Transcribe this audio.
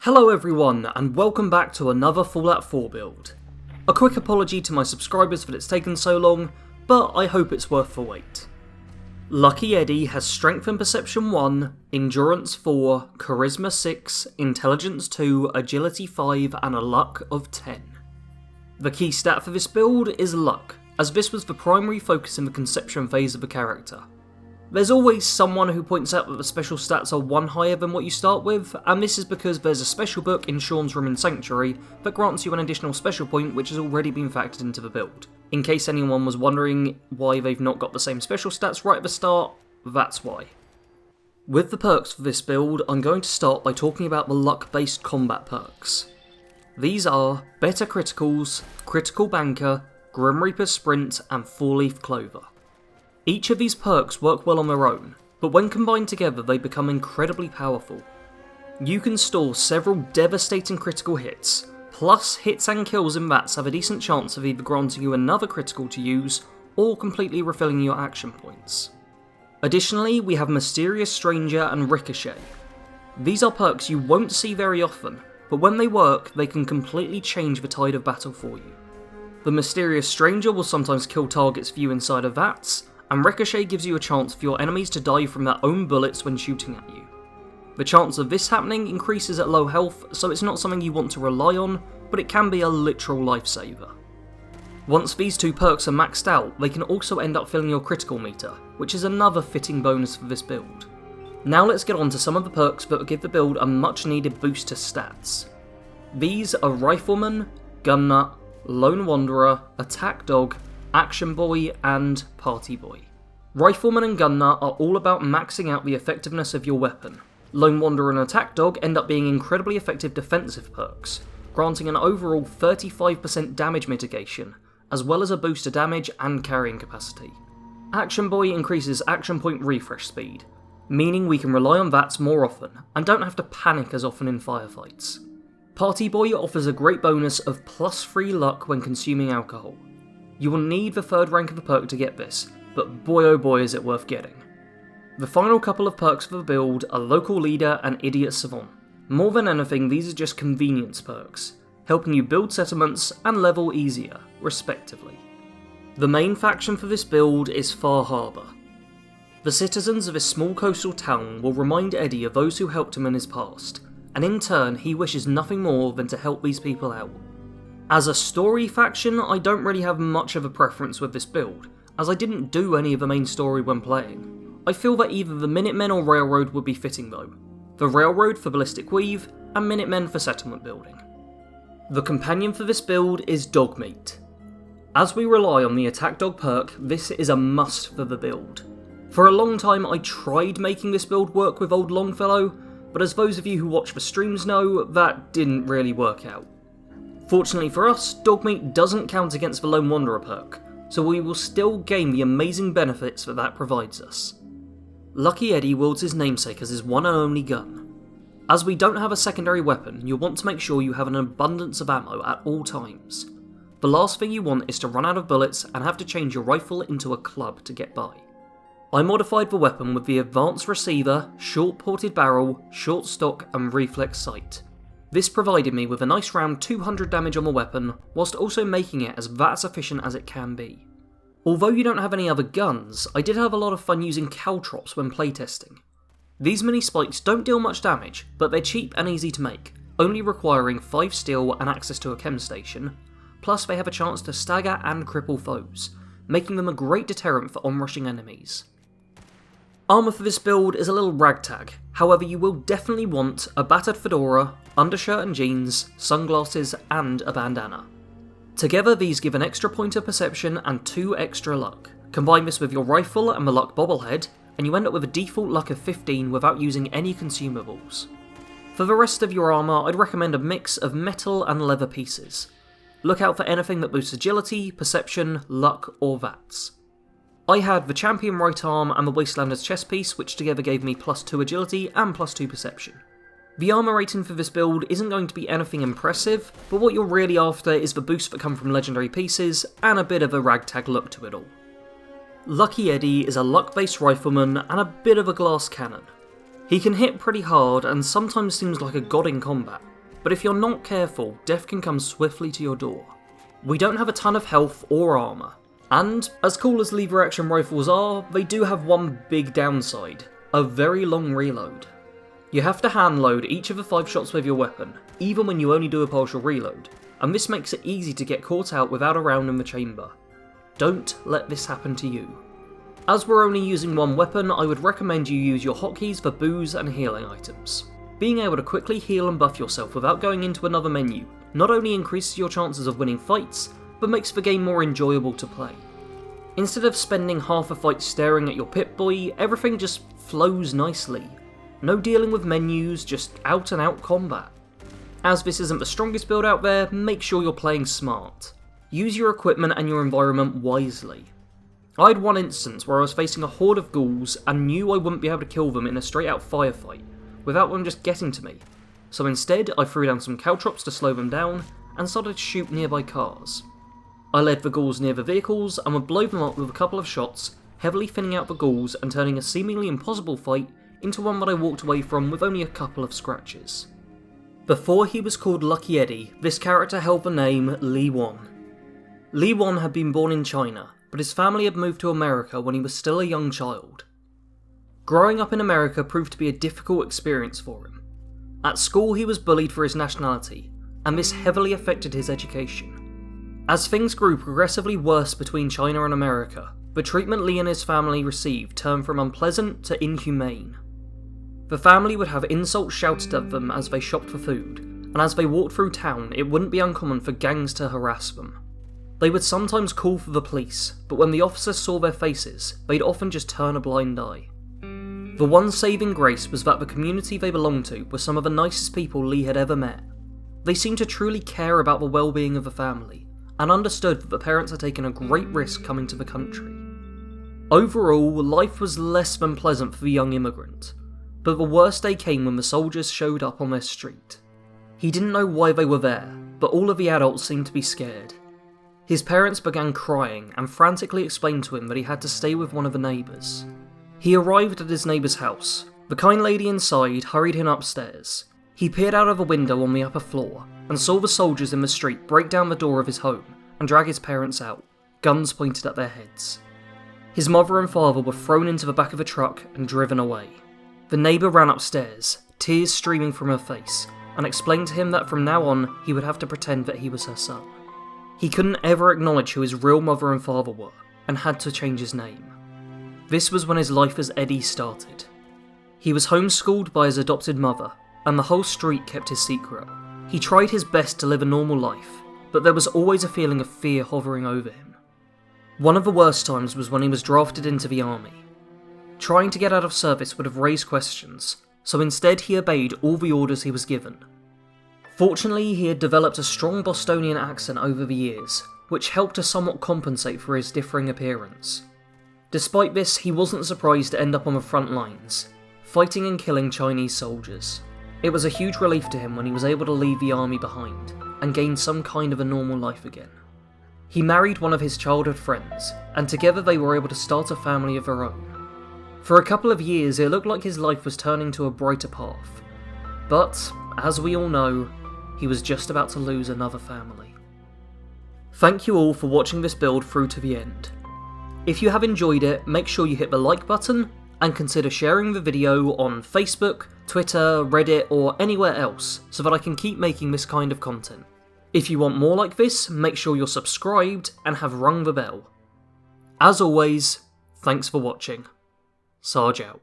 Hello everyone, and welcome back to another Fallout 4 build. A quick apology to my subscribers that it's taken so long, but I hope it's worth the wait. Lucky Eddy has Strength and Perception 1, Endurance 4, Charisma 6, Intelligence 2, Agility 5, and a Luck of 10. The key stat for this build is Luck, as this was the primary focus in the conception phase of the character. There's always someone who points out that the special stats are one higher than what you start with, and this is because there's a special book in Sean's room in Sanctuary that grants you an additional special point which has already been factored into the build. In case anyone was wondering why they've not got the same special stats right at the start, that's why. With the perks for this build, I'm going to start by talking about the luck-based combat perks. These are Better Criticals, Critical Banker, Grim Reaper Sprint, and 4-Leaf Clover. Each of these perks work well on their own, but when combined together they become incredibly powerful. You can store several devastating critical hits, plus hits and kills in VATs have a decent chance of either granting you another critical to use, or completely refilling your action points. Additionally, we have Mysterious Stranger and Ricochet. These are perks you won't see very often, but when they work, they can completely change the tide of battle for you. The Mysterious Stranger will sometimes kill targets for you inside of VATs, and Ricochet gives you a chance for your enemies to die from their own bullets when shooting at you. The chance of this happening increases at low health, so it's not something you want to rely on, but it can be a literal lifesaver. Once these two perks are maxed out, they can also end up filling your critical meter, which is another fitting bonus for this build. Now let's get on to some of the perks that will give the build a much needed boost to stats. These are Rifleman, Gun Nut, Lone Wanderer, Attack Dog, Action Boy, and Party Boy. Rifleman and Gun Nut are all about maxing out the effectiveness of your weapon. Lone Wanderer and Attack Dog end up being incredibly effective defensive perks, granting an overall 35% damage mitigation, as well as a boost to damage and carrying capacity. Action Boy increases action point refresh speed, meaning we can rely on VATs more often, and don't have to panic as often in firefights. Party Boy offers a great bonus of +3 luck when consuming alcohol. You will need the third rank of the perk to get this, but boy oh boy is it worth getting. The final couple of perks for the build are Local Leader and Idiot Savant. More than anything, these are just convenience perks, helping you build settlements and level easier, respectively. The main faction for this build is Far Harbour. The citizens of this small coastal town will remind Eddy of those who helped him in his past, and in turn he wishes nothing more than to help these people out. As a story faction, I don't really have much of a preference with this build, as I didn't do any of the main story when playing. I feel that either the Minutemen or Railroad would be fitting though. The Railroad for Ballistic Weave, and Minutemen for settlement building. The companion for this build is Dogmeat. As we rely on the Attack Dog perk, this is a must for the build. For a long time I tried making this build work with Old Longfellow, but as those of you who watch the streams know, that didn't really work out. Fortunately for us, Dogmeat doesn't count against the Lone Wanderer perk, so we will still gain the amazing benefits that provides us. Lucky Eddy wields his namesake as his one and only gun. As we don't have a secondary weapon, you'll want to make sure you have an abundance of ammo at all times. The last thing you want is to run out of bullets and have to change your rifle into a club to get by. I modified the weapon with the Advanced Receiver, Short Ported Barrel, Short Stock and Reflex Sight. This provided me with a nice round 200 damage on the weapon, whilst also making it as VATS efficient as it can be. Although you don't have any other guns, I did have a lot of fun using caltrops when playtesting. These mini spikes don't deal much damage, but they're cheap and easy to make, only requiring 5 steel and access to a chem station, plus they have a chance to stagger and cripple foes, making them a great deterrent for onrushing enemies. Armour for this build is a little ragtag, however you will definitely want a battered fedora, undershirt and jeans, sunglasses and a bandana. Together these give an extra point of perception and 2 extra luck. Combine this with your rifle and the luck bobblehead, and you end up with a default luck of 15 without using any consumables. For the rest of your armour, I'd recommend a mix of metal and leather pieces. Look out for anything that boosts agility, perception, luck or VATs. I had the Champion right arm and the Wastelander's chest piece, which together gave me +2 agility and +2 perception. The armour rating for this build isn't going to be anything impressive, but what you're really after is the boosts that come from legendary pieces, and a bit of a ragtag look to it all. Lucky Eddy is a luck-based rifleman and a bit of a glass cannon. He can hit pretty hard and sometimes seems like a god in combat, but if you're not careful, death can come swiftly to your door. We don't have a ton of health or armour, and as cool as lever action rifles are, they do have one big downside: a very long reload. You have to hand load each of the 5 shots with your weapon, even when you only do a partial reload, and this makes it easy to get caught out without a round in the chamber. Don't let this happen to you. As we're only using one weapon, I would recommend you use your hotkeys for booze and healing items. Being able to quickly heal and buff yourself without going into another menu not only increases your chances of winning fights, but makes the game more enjoyable to play. Instead of spending half a fight staring at your Pip-Boy, everything just flows nicely. No dealing with menus, just out and out combat. As this isn't the strongest build out there, make sure you're playing smart. Use your equipment and your environment wisely. I had one instance where I was facing a horde of ghouls and knew I wouldn't be able to kill them in a straight out firefight, without them just getting to me. So instead, I threw down some caltrops to slow them down, and started to shoot nearby cars. I led the ghouls near the vehicles and would blow them up with a couple of shots, heavily thinning out the ghouls and turning a seemingly impossible fight into one that I walked away from with only a couple of scratches. Before he was called Lucky Eddy, this character held the name Li Wan. Li Wan had been born in China, but his family had moved to America when he was still a young child. Growing up in America proved to be a difficult experience for him. At school he was bullied for his nationality, and this heavily affected his education. As things grew progressively worse between China and America, the treatment Li and his family received turned from unpleasant to inhumane. The family would have insults shouted at them as they shopped for food, and as they walked through town it wouldn't be uncommon for gangs to harass them. They would sometimes call for the police, but when the officers saw their faces, they'd often just turn a blind eye. The one saving grace was that the community they belonged to were some of the nicest people Li had ever met. They seemed to truly care about the well-being of the family, and understood that the parents had taken a great risk coming to the country. Overall, life was less than pleasant for the young immigrant, but the worst day came when the soldiers showed up on their street. He didn't know why they were there, but all of the adults seemed to be scared. His parents began crying and frantically explained to him that he had to stay with one of the neighbours. He arrived at his neighbour's house. The kind lady inside hurried him upstairs. He peered out of a window on the upper floor and saw the soldiers in the street break down the door of his home and drag his parents out, guns pointed at their heads. His mother and father were thrown into the back of a truck and driven away. The neighbour ran upstairs, tears streaming from her face, and explained to him that from now on he would have to pretend that he was her son. He couldn't ever acknowledge who his real mother and father were, and had to change his name. This was when his life as Eddy started. He was homeschooled by his adopted mother, and the whole street kept his secret. He tried his best to live a normal life, but there was always a feeling of fear hovering over him. One of the worst times was when he was drafted into the army. Trying to get out of service would have raised questions, so instead he obeyed all the orders he was given. Fortunately, he had developed a strong Bostonian accent over the years, which helped to somewhat compensate for his differing appearance. Despite this, he wasn't surprised to end up on the front lines, fighting and killing Chinese soldiers. It was a huge relief to him when he was able to leave the army behind, and gain some kind of a normal life again. He married one of his childhood friends, and together they were able to start a family of their own. For a couple of years it looked like his life was turning to a brighter path, but, as we all know, he was just about to lose another family. Thank you all for watching this build through to the end. If you have enjoyed it, make sure you hit the like button, and consider sharing the video on Facebook, Twitter, Reddit, or anywhere else, so that I can keep making this kind of content. If you want more like this, make sure you're subscribed and have rung the bell. As always, thanks for watching. Sarge out.